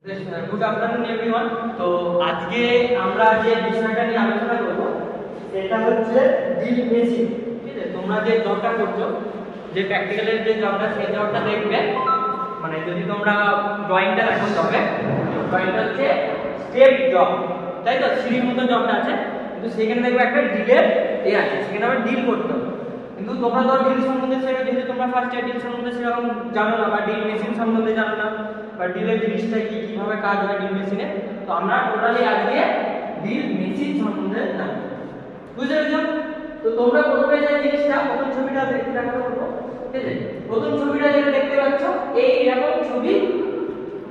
Good afternoon everyone. তো আজকে আমরা যে বিষয়টা নিয়ে আলোচনা করব সেটা হচ্ছে ড্রিল মেশিন। ঠিক আছে, তোমরা যে জবটা করছো, যে প্র্যাকটিক্যালের যে জবটা, সেই জবটা দেখবে, মানে যদি তোমরা ড্রয়িংটা দেখো তবে ড্রয়িংটা হচ্ছে স্টেপ জব, তাই তো? সিঁড়ির মতো জবটা আছে, কিন্তু সেখানে দেখবে একটা ডিলের আছে, সেখানে আবার ডিল করতে হবে। কিন্তু তোমরা তো ডিল সম্বন্ধে যেহেতু তোমরা ফার্স্ট ইয়ার ডিল সম্বন্ধে সেরকম জানো না, বা ডিল মেশিন সম্বন্ধে জানো না, বা ডিলের জিনিসটা কি, কিভাবে কাজ হয় ডিল মেশিনে, তো আমরা টোটালি আজকে ডিল মেশিন সম্বন্ধে জানবো। বুঝতে পেরেছো? তো তোমরা প্রথমে যে জিনিসটা, প্রথম ছবিটা দেখা করবো। ঠিক আছে, প্রথম ছবিটা যেটা দেখতে পাচ্ছ, এই এরকম ছবি,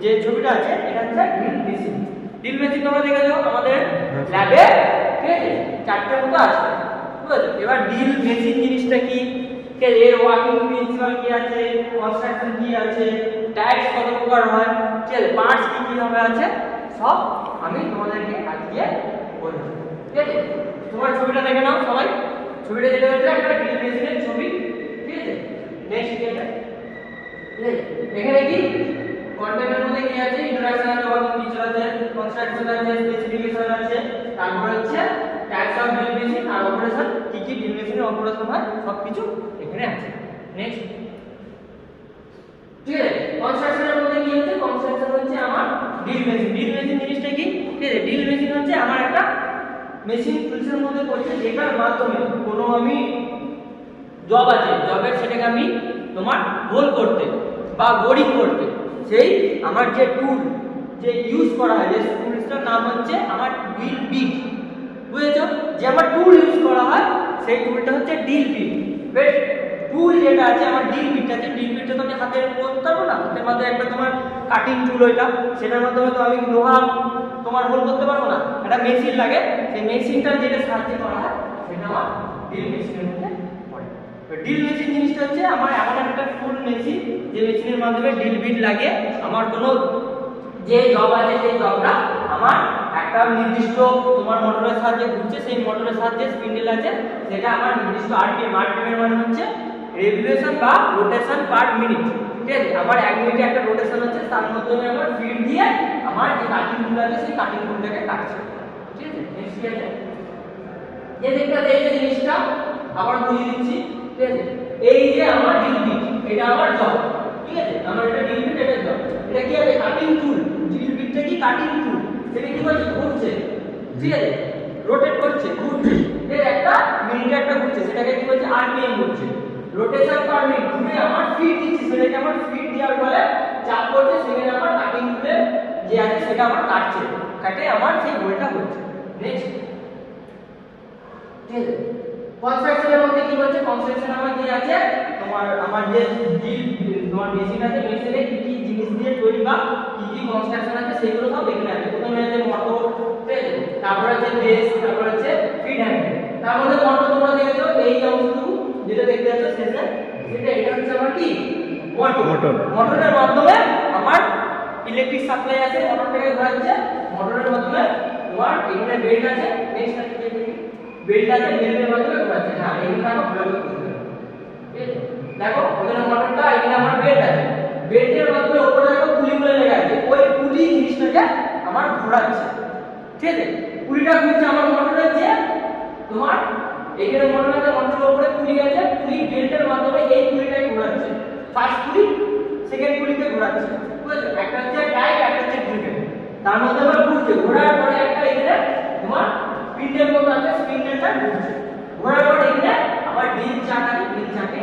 যে ছবিটা আছে এটা হচ্ছে ডিল মেশিন। ডিল মেশিন তোমরা দেখেছো আমাদের ল্যাবে, ঠিক আছে, চারটে মতো আছে। ঠিক আছে, এবার ডিল মেশিন জিনিসটা কি, ঠিক আছে, এর ওয়ার্কিং প্রিন্সিপাল কি আছে, কনস্ট্রাকশন কি আছে, টাইপস কত প্রকার হয়, ঠিক আছে, পার্টস কি কি হবে আছে, সব আমি তোমাদেরকে আজকে বলবো। ঠিক আছে, তোমার ছবিটা দেখে নাও সবাই। ছবিটা যেটা হচ্ছে একটা ডিল মেশিনের ছবি। ঠিক আছে, নেক্সট কি আছে, ঠিক আছে, এখানে কি কন্টেন্টের মধ্যে কি আছে, ইন্ট্রোডাকশন আছে, ওয়ার্কিং ফিচার আছে, কনস্ট্রাকশন আছে, স্পেসিফিকেশন আছে, তারপর হচ্ছে টাইপস অফ ডিল মেশিন আর অপারেশন, কি কি ডিল মেশিনের অপারেশন হয় সবকিছু এখানে আছে। নেক্সট, ঠিক আছে, কনস্ট্রাকশনের মধ্যে কি হচ্ছে, কনস্ট্রাকশন হচ্ছে আমার ডিল মেশিন। ডিল মেশিন জিনিসটা কি, ঠিক আছে, ডিল মেশিন হচ্ছে আমার একটা মেশিন টুলসের মধ্যে পড়ছে, যেটার মাধ্যমে কোনো আমি জব আছে, জবের সেটাকে আমি তোমার হোল করতে বা বোরিং করতে, সেই আমার যে টুল যে ইউজ করা হয়, যে টুলসটার নাম হচ্ছে আমার ডিল বিট। বুঝেছো? যে আমার টুল ইউজ করা হয় সেই টুলটা হচ্ছে ডিল বিট। বেশ, টুল যেটা আছে আমার ডিল বিট আছে, ডিল বিটটা তো আমি হাতে করতে পারবো না, হাতের মধ্যে একটা তোমার কাটিং টুল, ওইটা সেটার মাধ্যমে তো আমি লোহা তোমার হোল করতে পারবো না, একটা মেশিন লাগে, সেই মেশিনটা যেটা সাহায্যে করা হয় সেটা আমার ডিল মেশিনের মধ্যে পড়ে। তো ডিল মেশিন জিনিসটা হচ্ছে আমার এমন একটা ফুল মেশিন, যে মেশিনের মাধ্যমে ডিল বিট লাগে, আমার কোনো যে জব আছে সেই জবটা আমার একটা নির্দিষ্ট তোমার মোটরের সাহায্যে ঘুরছে, সেই মোটরের সাহায্যে স্পিন্ডেল আছে, সেটা আমার নির্দিষ্ট আরপিএম, এর মানে হচ্ছে রেভলিউশন বা রোটেশন পার মিনিট। ঠিক আছে, আমার 1 মিনিটে একটা রোটেশন হচ্ছে, তার মাধ্যমে আমার ফিড দিয়ে আমার যে কাটিং টুল আছে সেই কাটিং টুলটাকে কাটছে। ঠিক আছে, নেক্সট কি আছে, এই দেখতে এই যে জিনিসটা আবার বুঝিয়ে দিচ্ছি। ঠিক আছে, এই যে আমার ডিল বিট, এটা আমার জব। ঠিক আছে, আমার এটা ডিল বিট, এটা জব, এটা কি আছে, কাটিং টুল। ডিল বিটটা কি কাটিং টুল, সেটা কি করছে, ঘুরছে। ঠিক আছে, রোটেট করছে, ঘুরছে, এর একটা মিনিটে একটা ঘুরছে, সেটাকে কি বলছে, আরপিএম বলছে। রোটেশন পার মিনিট ঘুরে আমার ফিড দিচ্ছে, সেটাকে আমার ফিড দেওয়ার ফলে চাপ করছে, সেখানে আমার কাটিং টুলে যে আছে সেটা আমার কাটছে, কাটে আমার সেই গোলটা হচ্ছে। নেক্সট, ঠিক আছে, কনস্ট্রাকশনের মধ্যে কি বলছে, কনস্ট্রাকশন আমার কি আছে, তোমার আমার যে ডিল তোমার মেশিন আছে, মেশিনে কি কি জিনিস দিয়ে তৈরি বা কি কি কনস্ট্রাকশন আছে সেগুলো সব এখানে আছে। প্রথমে আছে মোটর, ঠিক আছে, তারপর আছে বেস, তারপর আছে ফিড হ্যান্ডেল। তার মধ্যে মোটর তোমরা দেখেছো, এই অংশটুকু যেটা দেখতে পাচ্ছ শেষে, এটা হচ্ছে আমার কি, মোটর। মোটরের মাধ্যমে আমার ইলেকট্রিক সাপ্লাই আছে, মোটরটাকে ঘোরাচ্ছে, মোটরের মাধ্যমে তোমার এখানে বেল্ট আছে, নেক্সট আছে কি, বেল্ট আছে, বেল্টের মাধ্যমে ঘোরাচ্ছে। হ্যাঁ, এখানে আমরা ভালো করে বুঝতে পারবো। ঠিক আছে, দেখো ওখানে মোটরটা, এখানে আমার বেল্ট আছে, বেল্টের মাধ্যমে উপরে দেখো পুলিগুলো লেগে আছে, ওই পুলি জিনিসটাকে আমার ঘোরাচ্ছে। ঠিক আছে, পুলিটা ঘুরছে আমার মোটরের, যে তোমার এখানে মোটর আছে, মোটরের উপরে পুলি আছে, পুলি বেল্টের মাধ্যমে এই পুলিটাকে ঘোরাচ্ছে, ফার্স্ট পুলি সেকেন্ড পুলিকে ঘোরাচ্ছে। বুঝেছো? একটা হচ্ছে টাইপ, একটা হচ্ছে ড্রিভেন, তার মধ্যে আবার ঘুরছে, ঘোরার পরে একটা এখানে তোমার স্পিন্ডেল মতো আছে, স্পিন্ডেলটা ঘুরছে, ঘোরার পরে এখানে আবার ডিল চাক আছে, ডিল চাকে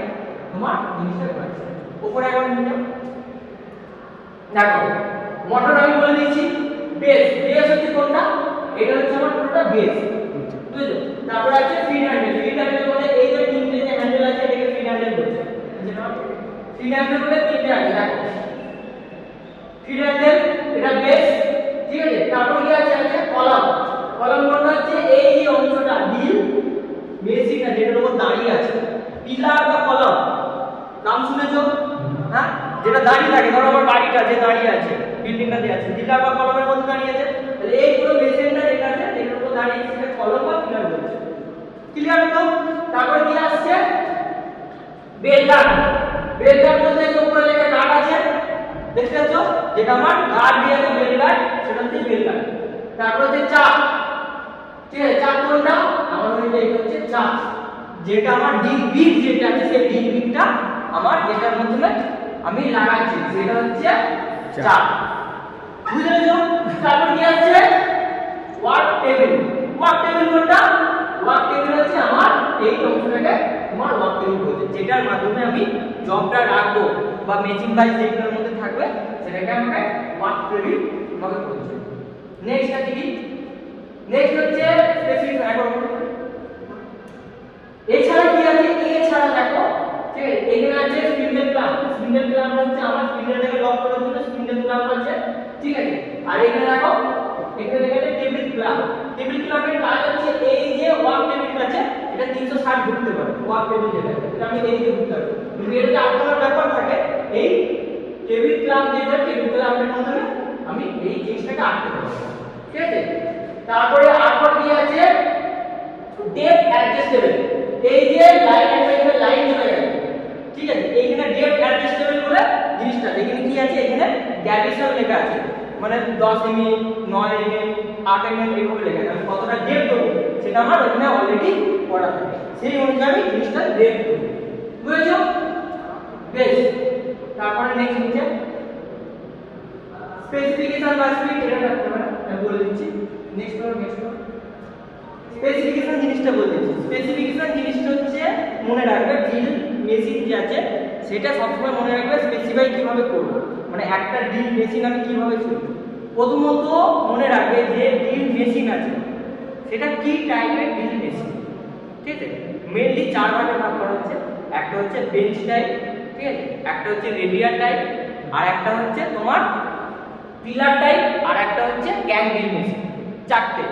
তোমার জিনিসটা ঘোরাচ্ছে। উপরে এখন নিয়ে দেখো মোটর আমি বলে দিয়েছি, বেস, বেস হচ্ছে কোনটা, এটা হচ্ছে আমার পুরোটা বেস। বুঝছো? তারপর আছে ফিড হ্যান্ডেল, ফিড হ্যান্ডেল মানে এই যে তিনটে যে হ্যান্ডেল আছে এটাকে ফিড হ্যান্ডেল বলছে। যেটা ফিড হ্যান্ডেল মানে তিনটে আছে, দেখো ফিড হ্যান্ডেল, এটা বেস। ঠিক আছে, তারপর কি আছে, কলাম। কলাম কোনটা হচ্ছে এই যে অংশটা ডিল মেশিন আছে, যেটার উপর দাঁড়িয়ে আছে, পিলার বা কলাম নাম শুনেছো? হ্যাঁ, যেটা দাঁড়িয়ে থাকে, ধরো আমার বাড়িটা যে দাঁড়িয়ে আছে, বিল্ডিংটা যে আছে, পিলার বা কলামের মধ্যে দাঁড়িয়ে আছে, তাহলে এই পুরো মেশিনটা যেটা আছে এটার উপর দাঁড়িয়ে আছে, সেটা কলাম বা পিলার বলছে। ক্লিয়ার তো? তারপর কি আসছে, বেলদার। বেলদার বলতে যে উপরে একটা কাঠ আছে, দেখতে পাচ্ছ, যেটা আমার গার্ড দিয়ে আছে, বেলদার তারপর হচ্ছে চাপ, ঠিক আছে, চাপ কোনটা আমার হয়ে যায়, এটা হচ্ছে চাপ, যেটা আমার ডিল বিট যেটা আছে সেই ডিল বিটটা আমার যেটার মাধ্যমে আমি লাগাচ্ছি সেটা হচ্ছে চাপ, বুঝলে তো? তারপর কি আছে ওয়ার্ক টেবিল, ওয়ার্ক টেবিল কোনটা, ওয়ার্ক টেবিল হচ্ছে আমার এই অংশটাকে তোমার ওয়ার্ক টেবিল বলছে, যেটার মাধ্যমে আমি জবটা রাখবো বা মেশিন বাই যেটার মধ্যে থাকবে সেটাকে আমাকে ওয়ার্ক টেবিল আমাকে বলছে। নেক্সট আছে কি, নেক্সট হচ্ছে স্পেসিফিক অ্যাকর্ড। এছাড়া কি আছে, এছাড়া দেখো ঠিক আছে, এখানে আছে স্পিন্ডেল ক্লাম্প, স্পিন্ডেল ক্লাম্প হচ্ছে আমার স্পিন্ডেলটাকে লক করার জন্য স্পিন্ডেল ক্লাম্প আছে, ঠিক আছে। আর এখানে দেখো, এখানে দেখা যাচ্ছে টেবিল ক্লাম্প, টেবিল ক্লাম্পের কাজ হচ্ছে এই যে ওয়ার্ক টেবিল আছে এটা 360 ঘুরতে পারে, ওয়ার্ক টেবিল যেটা এটা আমি এই দিকে ঘুরতে পারি, কিন্তু এটা যে আটকানোর ব্যাপার থাকে এই টেবিল ক্লাম্প যেটা টেবিল ক্লাম্পের মাধ্যমে আমি এই জিনিসটাকে আটকাতে পারবো, ঠিক আছে। তারপরে আরপর কি আছে ডেপথ অ্যাডজাস্টেবল, এই যে লাইন একটা লাইন চলে গেছে, ঠিক আছে, এইখানে ডেপথ অ্যাডজাস্টেবল বলে জিনিসটা, এখানে কি আছে, এখানে গ্র্যাভিটেশন লেখা আছে, মানে 10 এমএম 9 এমএম 8 এমএম এইভাবে লেখা আছে, আমি কতটা ডেপথ দেবো সেটা আমার ওখানে অলরেডি করা থাকে, সেই অনুযায়ী আমি জিনিসটা ডেপথ দেবো, বুঝেছো? বেশ, তারপরে নেক্সট হচ্ছে স্পেসিফিকেশন বা স্পিড, এটা রাখতে পারে আমি বলে দিচ্ছি। নেক্সট স্পেসিফিকেশন জিনিসটা বলে দিচ্ছি, স্পেসিফিকেশন জিনিসটা হচ্ছে মনে রাখবে ড্রিল মেশিন যে আছে সেটা সবসময় মনে রাখবে স্পেসিফাই কিভাবে করব, মানে একটা ড্রিল মেশিন আমি কিভাবে চলব। প্রথমত মনে রাখবে যে ড্রিল মেশিন আছে সেটা কি টাইপের ড্রিল মেশিন, ঠিক আছে, মেইনলি 4 ভাগে ভাগ করা হচ্ছে, একটা হচ্ছে বেঞ্চ টাইপ, ঠিক আছে, একটা হচ্ছে রেডিয়াল টাইপ, আর একটা হচ্ছে তোমার পিলার টাইপ, আর একটা হচ্ছে গ্যাং ড্রিল মেশিন, চারটে।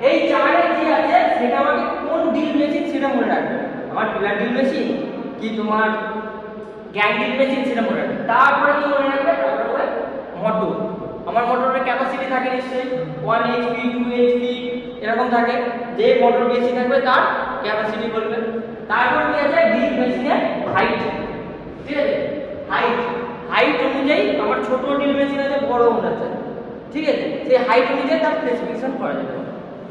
এই চারে যে আছে সেটা আমাকে কোন ড্রিল মেশিন সেটা মনে রাখবে, আমার পিলার ড্রিল মেশিন কি তোমার গ্যাং ড্রিল মেশিন সেটা মনে রাখবে। তারপরে কি মনে রাখবে, তারপরে মোটর, আমার মোটরের ক্যাপাসিটি থাকে নিশ্চয়ই 1 এইচপি 2 এইচপি এরকম থাকে, যে মোটর বেশি থাকবে তার ক্যাপাসিটি বলবে। তারপর কি আছে ড্রিল মেশিনের হাইট, ঠিক আছে, হাইট, হাইট অনুযায়ী আমার ছোট ড্রিল মেশিন আছে বড় আছে, ঠিক আছে, সেই হাইট অনুযায়ী তার স্পেসিফিকেশন করা যাবে,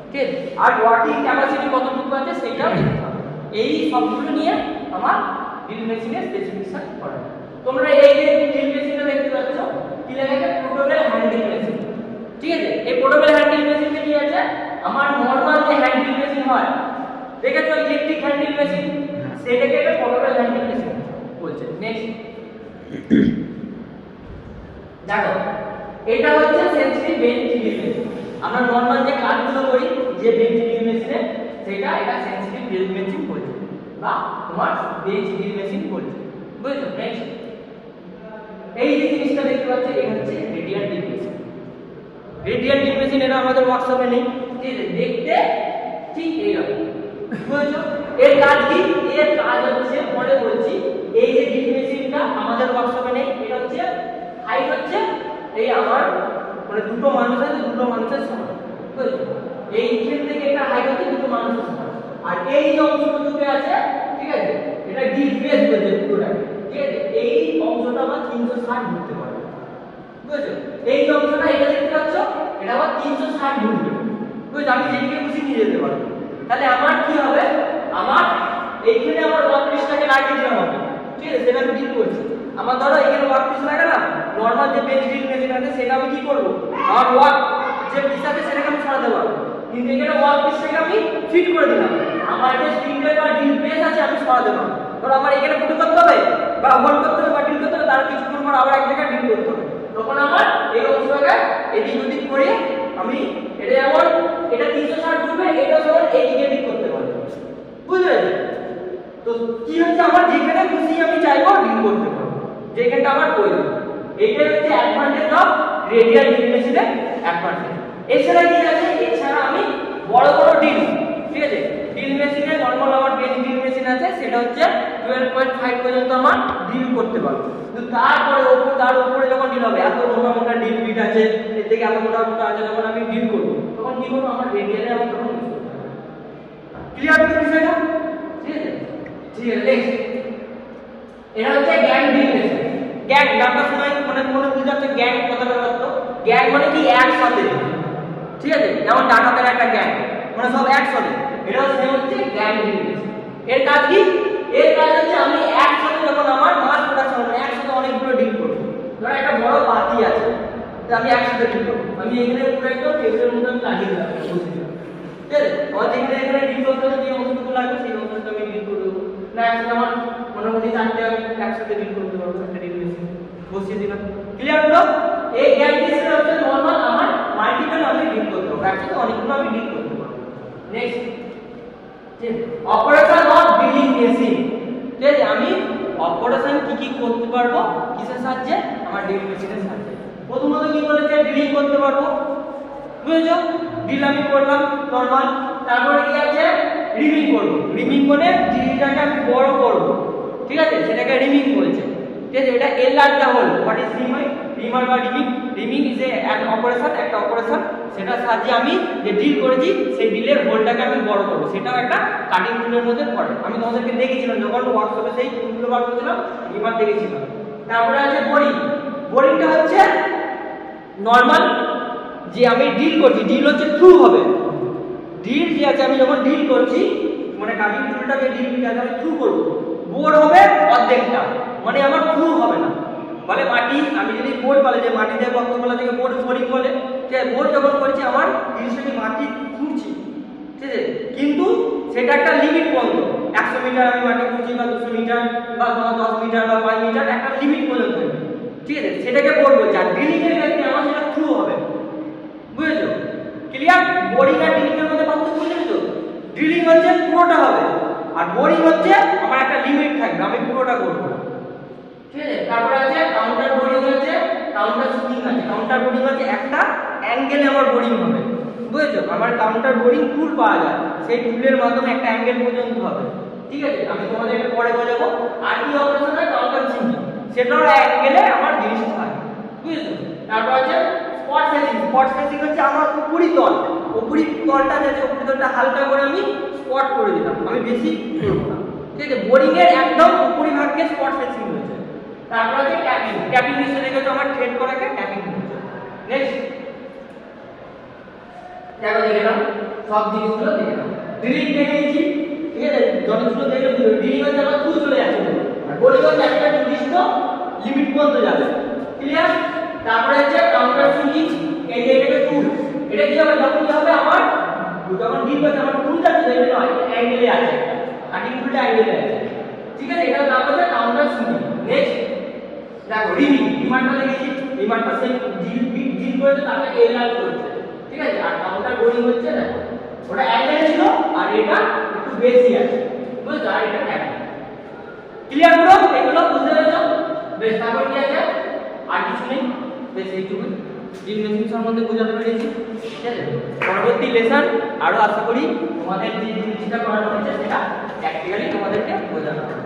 ঠিক আছে, আর ওয়ার্কিং ক্যাপাসিটি কতটুকু আছে সেটাও দেখতে হবে। এই সবগুলো নিয়ে আমার ড্রিল মেশিনের স্পেসিফিকেশন করা যাবে। তোমরা এই যে ড্রিল মেশিনটা দেখতে পাচ্ছ কি লেখা আছে, পোর্টেবল হ্যান্ডেল মেশিন, ঠিক আছে। এই পোর্টেবল হ্যান্ডেল মেশিনটা কি আছে, আমার নরমাল যে হ্যান্ডেল মেশিন হয় দেখেছো ইলেকট্রিক হ্যান্ডেল মেশিন, সেটাকে একটা পোর্টেবল হ্যান্ডেল মেশিন বলছে। নেক্সট দেখো, এটা হচ্ছে সেন্সিটিভ বেঞ্চ ড্রিল মেশিন, আমরা নরমাল যে কাজগুলো করি যে বেঞ্চ ড্রিল মেশিনে সেটা এটা সেন্সিটিভ ড্রিল মেশিন বলছে বা তোমার বেঞ্চ ড্রিল মেশিন বলছে, বুঝছো? নেক্সট এই যে জিনিসটা দেখতে পাচ্ছ এটা হচ্ছে radial drill machine, radial drill machine এটা আমাদের ওয়ার্কশপে নেই, ঠিক আছে, দেখতে ঠিক এইরকম, বুঝছো? এর কাজ কি, এর কাজ হচ্ছে পরে বলছি, এই যে ড্রিল মেশিনটা আমাদের ওয়ার্কশপে নেই, এটা হচ্ছে হাইট হচ্ছে এই আমার মানে দুটো মানুষ আছে, দুটো মানুষের সমান, বুঝছো? এইখান থেকে এটা হাইট হচ্ছে দুটো মানুষের সমান, আর এই যে অংশটুকু আছে ঠিক আছে এটা ডিপ বেস বলতে পুরোটাকে, ঠিক আছে, এই অংশটা আবার 360 ঘুরতে পারবে, বুঝছো? এই যে অংশটা এটা দেখতে পাচ্ছ এটা আবার 360 ঘুরবে, বুঝছো? আমি যেদিকে খুশি নিয়ে যেতে পারবো। তাহলে আমার কি হবে, আমার এইখানে আমার ওয়ার্কপিসটাকে লাগিয়ে দিলাম হবে, ঠিক আছে, সেটা আমি ডিল করছি। আমার ধরো এখানে ওয়ার্কপিস লাগালাম, নরমাল যে বেঞ্চ ড্রিল মেশিন আছে সেটা আমি কি করব, আমার ওয়ার্ক যে পিস আছে সেটাকে আমি সরাতে পারবো, কিন্তু এখানে ওয়ার্কপিসটাকে আমি ফিট করে দিলাম, আমার যে স্প্রিংটার বা ড্রিল বেস আছে আমি সরাতে পারবো। ধরো আমার এখানে ফুটো করতে হবে বা হোল্ড করতে হবে বা ড্রিল করতে হবে, তার কিছুক্ষণ পর আবার এক জায়গায় ড্রিল করতে হবে, তখন আমার এই অংশটাকে এদিক ওদিক করে আমি এটা যেমন এটা 360 ঘুরবে, এটা যেমন এইদিকে দিক করতে পারবো, বুঝলে? তো কি হচ্ছে আমার যেখানে খুশি আমি চাইবো ড্রিল করতে পারবো, যেখানটা আমার প্রয়োজন। এইটা হচ্ছে অ্যাডভান্টেজ অফ রেডিয়াল ড্রিল মেশিনের অ্যাডভান্টেজ। এছাড়া কি আছে, এছাড়া আমি বড় বড় ড্রিল, ঠিক আছে, ড্রিল মেশিনে নরমাল আমার বেঞ্চ ড্রিল মেশিন আছে সেটা হচ্ছে 12.5 পর্যন্ত আমার ড্রিল করতে পারবো, কিন্তু তারপরে তার উপরে যখন ড্রিল হবে এত মোটা মোটা ড্রিল বিট আছে, এর থেকে এত মোটা মোটা আছে, যখন আমি ড্রিল করবো তখন কি করবো, আমার রেডিয়ালে আমার তখন ইউজ করতে হবে। ক্লিয়ার কি বিষয়টা? ঠিক আছে, ঠিক আছে। নেক্সট এটা হচ্ছে গ্যাং ড্রিল মেশিন। গ্যাং, নামটা শুনে মনে বুঝতে পারছো গ্যাং কথাটার অর্থ, গ্যাং মানে কি একসাথে, ঠিক আছে, যেমন ডাটাতের একটা গ্যাং, মানে সব একসাথে, এটাও সেম হচ্ছে গ্যাং ড্রিল মেশিন। এর কাজ কি? এর কাজ হচ্ছে আমি একসাথে যখন আমার মাস প্রোডাকশন মানে একসাথে অনেকগুলো ডিল করবো, ধরো একটা বড় পাতি আছে, তো আমি একসাথে ডিল করবো, আমি এখানে পুরো একটা টেবিলের মধ্যে আমি লাগিয়ে দিলাম, বসে দিলাম, ঠিক আছে, আমার যেখানে এখানে ডিল করতে হবে যে অংশটুকু লাগবে সেই অংশটা আমি ডিল করে দেবো, না একসাথে আমার মোটামুটি 4টে আমি একসাথে ডিল করতে পারবো, একটা ডিল মেশিন বসিয়ে দিলাম। ক্লিয়ার হলো? এই গ্যাং মেশিন হচ্ছে নরমাল আমার মাল্টিপল আমি ডিল করতে পারবো, একসাথে অনেকগুলো আমি ডিল করতে পারবো। Next operation of drilling machine, ঠিক আছে, আমি অপারেশন কি কি করতে পারবো কিসের সাহায্যে? আমার ড্রিল মেশিনের সাহায্যে। প্রথমত কি বলেছে? ড্রিলিং করতে পারবো, বুঝেছো? ড্রিল আমি করলাম নরমাল, তারপরে কি আছে? রিমিং করব। রিমিং মানে ড্রিলটাকে আমি বড় করব, ঠিক আছে, সেটাকে রিমিং বলছে, ঠিক আছে। এটা enlarge the hole. What is reaming? Reamer বা reaming, reaming is an operation, একটা অপারেশন, সেটার সাহায্যে আমি যে ডিল করেছি সেই ডিলের হোলটাকে আমি বড় করব, সেটাও একটা কাটিং টুলের মধ্যে পড়ে। আমি তোমাদেরকে দেখিয়েছিলাম যখন ওয়ার্কশপে সেই টুলগুলো বার করছিলাম, রিমার দেখেছিলাম। তারপরে আছে বোরিং। বোরিংটা হচ্ছে নরমাল যে আমি ডিল করছি, ডিল হচ্ছে থ্রু হবে, ডিল যে আছে আমি যখন ডিল করছি মানে কাটিং টুলটাকে ডিলটাকে আমি থ্রু করব, বোর হবে অর্ধেকটা, মানে আমার থ্রু হবে না। বলে মাটি, আমি যদি বোর বলে যে মাটি দিয়ে বক্তবলা থেকে বোর বোরিং বলে, যে বোর যখন করছি আমার জিনিসটাকে মাটি খুঁড়ছি, ঠিক আছে, কিন্তু সেটা একটা লিমিট পর্যন্ত, 100 মিটার আমি মাটি খুঁড়ছি বা 200 মিটার বা 10 মিটার বা 5 মিটার, একটা লিমিট পর্যন্ত, ঠিক আছে, সেটাকে বোর বলছি। আর ড্রিলিং এর ক্ষেত্রে আমার সেটা থ্রু হবে, বুঝেছো? ক্লিয়ার? বোরিং আর ড্রিলিং এর মধ্যে পার্থক্য বুঝেছো? ড্রিলিং হচ্ছে পুরোটা হবে, আর বোরিং হচ্ছে আমার একটা লিমিট থাকবে, আমি পুরোটা করব, ঠিক আছে। তারপরে আছে কাউন্টার বোরিং, আছে কাউন্টার সুইং, আছে কাউন্টার বোরিং হচ্ছে একটা অ্যাঙ্গেলে আমার বোরিং হবে, বুঝেছো? আমার কাউন্টার বোরিং টুল পাওয়া যায়, সেই টুলের মাধ্যমে একটা অ্যাঙ্গেল পর্যন্ত হবে, ঠিক আছে, আমি তোমাদের একটু পরে বোঝাবো। আর কি অপারেশন হয়? কাউন্টার সুইং, সেটাও অ্যাঙ্গেলে আমার জিনিস থাকে, বুঝেছো? তারপর আছে স্পট ফেসিং। স্পট ফেসিং হচ্ছে আমার উপরি তল, উপরি তলটা আছে, উপরি তলটা হালকা করে আমি স্পট করে দিলাম, আমি বেশি করব না, ঠিক আছে। বোরিং এর একদম উপরি ভাগকে স্পট ফেসিং হয়েছে। তারপর আছে ট্যাপিং। ট্যাপিং নিশ্চয়ই দেখেছো, আমার থ্রেড করাকে ট্যাপিং হচ্ছে। নেক্সট দেখো, দেখে নাও সব জিনিসগুলো দেখে নাও। ড্রিলিং দেখেছি, ঠিক আছে, যতগুলো দেখলে ড্রিলিং হচ্ছে আমার থ্রু চলে যাচ্ছে, আর বোরিং হচ্ছে একটা নির্দিষ্ট লিমিট পর্যন্ত যাবে, ক্লিয়ার? তারপরে হচ্ছে কাউন্টার সুইং, এই যে এটাকে টুল, এটা কি হবে? যখন কি হবে আমার যখন ডিল করতে আমার টুলটা চলে যাবে, নয় অ্যাঙ্গেলে আছে, কাটিং টুলটা অ্যাঙ্গেলে আছে, ঠিক আছে, এটার নাম হচ্ছে কাউন্টার সুইং। নেক্সট দেখো রিমিং। রিমারটা দেখেছি, রিমারটা সেই ডিল করেছে তাকে এনলার্জ করেছে, ঠিক আছে। আর কাউন্টার বোরিং হচ্ছে না, ওটা অ্যাঙ্গেলে ছিল আর এটা একটু বেশি আছে, বুঝছো? আর এটা ট্যাপিং। ক্লিয়ার পুরো? এগুলো বুঝতে পেরেছো? বেশ, তারপর কি আছে? আর কিছু নেই, বেশ এইটুকু ড্রিল মেশিন সম্বন্ধে বোঝাতে পেরেছি, ঠিক আছে। পরবর্তী লেসন আরো আশা করি তোমাদের যে জিনিসটা করানো হয়েছে সেটা প্র্যাকটিক্যালি তোমাদেরকে বোঝানো হবে।